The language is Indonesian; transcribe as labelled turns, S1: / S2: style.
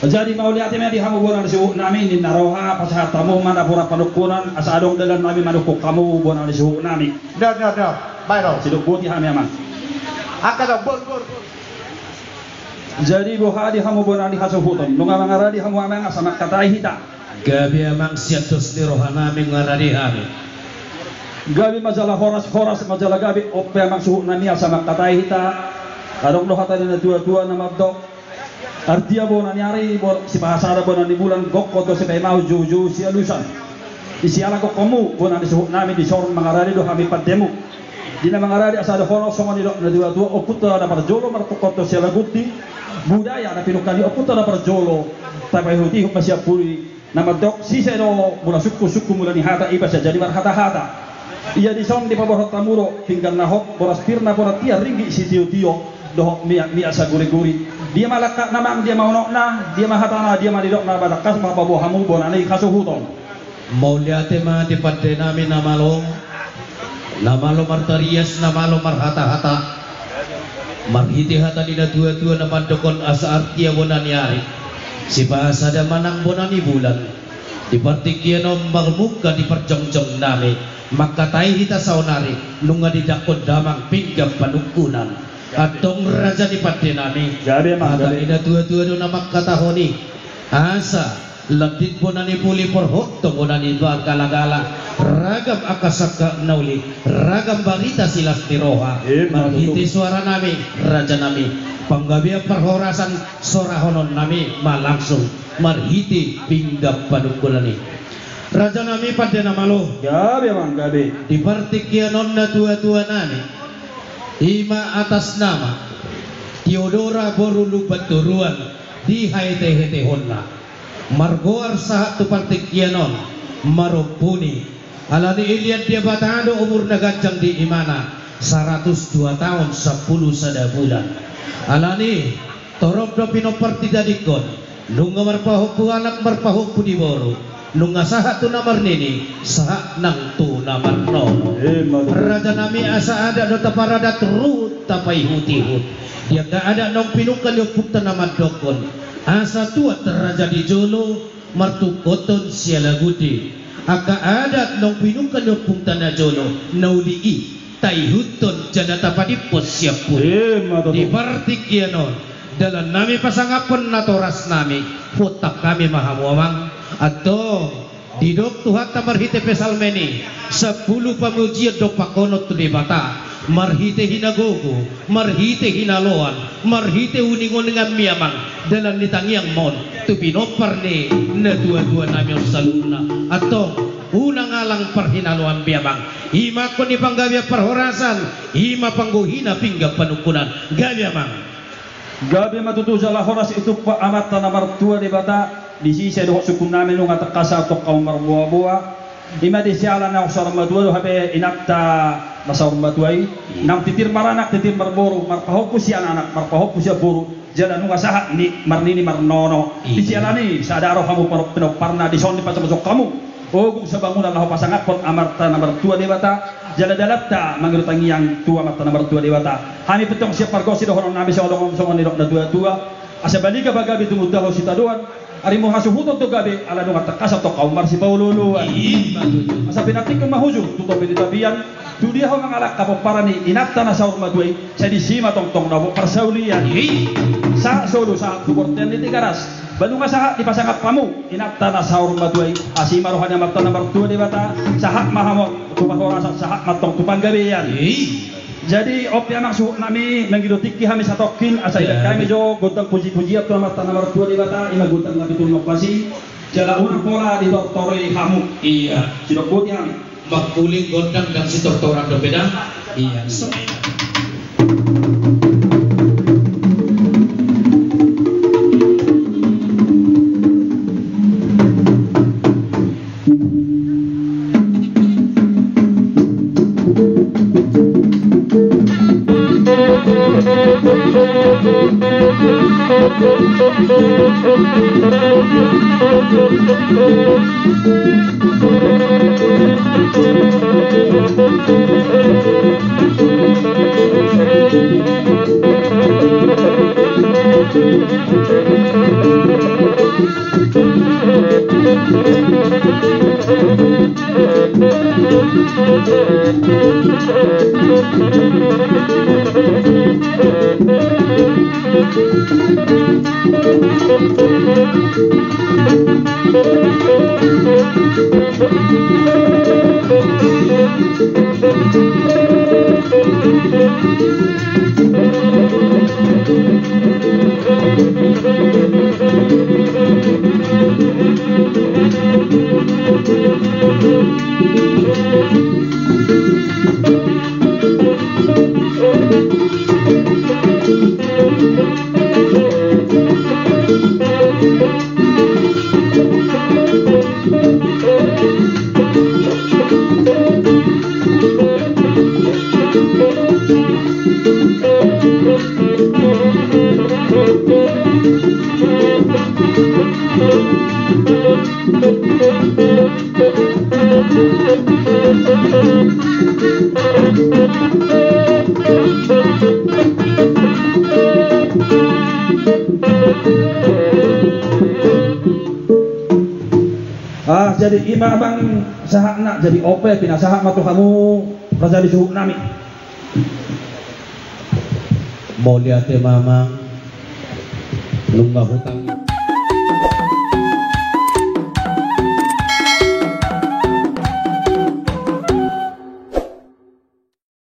S1: Jadi mauliati di hamubunan suhu nami ni naroha pasah tamu mana pura panukunan asadong dalam nami manukuk kamu bunan suhu nami.
S2: No, Bairo.
S1: Siduk buti hami aman.
S2: Akada bol.
S1: Jadi buha di hamubunan di hasuhuton. Nunga mangara di hamu amang asamak katai hita.
S3: Gabi amang siatus di roha nami ngaradi hami.
S1: Gabi majalah horas majalah gabi ope amang suhu nami asamak katai hita. Adong doha tadi na dua nama dok. Artia bona nyari si bahasa bona di bulan gokko to si mau juju si alusan. Isi ala komu bona di suhu nami di sorong mangaradi do hami pademu. Dina mangaradi asada hono songo ni do na dua okuta na parjolo martokoto si alaguti. Budaya na pinukani okuta na parjolo. Tapi huti masya puri nama dok si seno mula suku mula ni hata iba jadi marhata-hata. Ia di song di pabor tamuro tinggal nahok boras pirna borat tia ringgi si tio dohok mi asa guri-guri. Dia malaka namang dia maunokna, dia mahatana, dia madidokna badakas mapabu hamu bonani kasuhuton.
S3: Mauliate ma di padde nami namalo martarias namalo marhata-hata. Marhiti hata dina dua na mandokon asa artia bonani ari. Si bahasa da manang bonani bulan. Di partikiano marmuka di perjongjong nami. Makatai hita saunari lunga di dakon damang pinggam panukunan. Atong raja di padde nami.
S1: Gabi mah
S3: gabi ina dua do nama katahoni. Asa labdit bonani puli porhotto bonani gala ragam akasaka nauli ragam barita silas tiroha marhiti suara nami raja nami panggabia perhorasan sorahonon nami malangsung marhiti pinggap padukulani raja nami padde namalo
S1: gabi mang gabi
S3: di partikianon na dua nami ima atas nama Theodora Borulu Baturuan di haite honna margoar sahat tu partikianon marupuni alani ilian dia batado umur nagajang di imana 102 tahun 10 sada bulan alani torop do pinoparti dadikon nunga marpahupu anak marpahupu di boru nunga sahat tu namar nini sahat nang tu namar nono raja nami asa ada do taparada terut tapai hutihut dia gak ada nong pinukan yo pukta nama dokon asa tua terraja di jolo martu koton sialagudi aka adat nong pinukan yo pukta na jolo nauli tai huton jana tapadi pos siap pun di partik yanon dalam nami pasangapun natoras nami futak kami mahamuamang atau didok Tuhan tamarhite pesalmeni 10 pamujian dok pakonot tu debata marhite hinagogo marhite hinaloan marhite uningon dengan miamang dalam nitangiang mon tu pinopar ni na dua nami saluna atau unang alang perhinaluan miamang ima ko ni panggabia perhorasan ima pangguhina pinggap panukunan gabiamang
S1: gabi matutu jala horas itu pa amat tanamar tua debata di sisi doh sukum namin nung atakasa to kaum marbuah ima di siala na usar madua habe inakta nasar maduai nang titir maranak titir marboru marpahoku si anak marpahoku si boru jalan nung asahat ni marnini marnono di siala ni sadaro kamu parna di son di pasok kamu ogum sa bangunan lahu pasangat pot amarta nomor 2 dewata jala dalapta mangirutangi yang tua amarta nomor 2 dewata kami petong siap pargosi dohonon nabi sa olong songon ni na dua asa baliga bagabi tumudaho si taduan ari mo hasuhuton to gabi ala nung atakasa to kaum marsi paululuan asa pinatikon mahujud tuto pinitabian dudia ho mangalak kapoparani inakta na saur maduai sa disima tong nabo parsaulian sa solo sa tuborten ni tigaras balunga saha dipasangap kamu inakta na saur maduai asima rohanya makta nomor 2 dewata sahak mahamot tupahorasan sahak matong tupanggabian jadi opi anak suhu nami mengidotiki kami satokin asa ilat kami jo gotang puji-puji atau mata nomor 2 dewata ima gotang nabi tulokasi jala unang pola di doktori kamu iya si dokter yang
S3: makuling gondang dan si doktoran berbeda iya
S1: Jadi ima abang sahak nak jadi OP pina sahak matu kamu raja di suhu nami.
S3: Mau lihat mamang lunga hutang.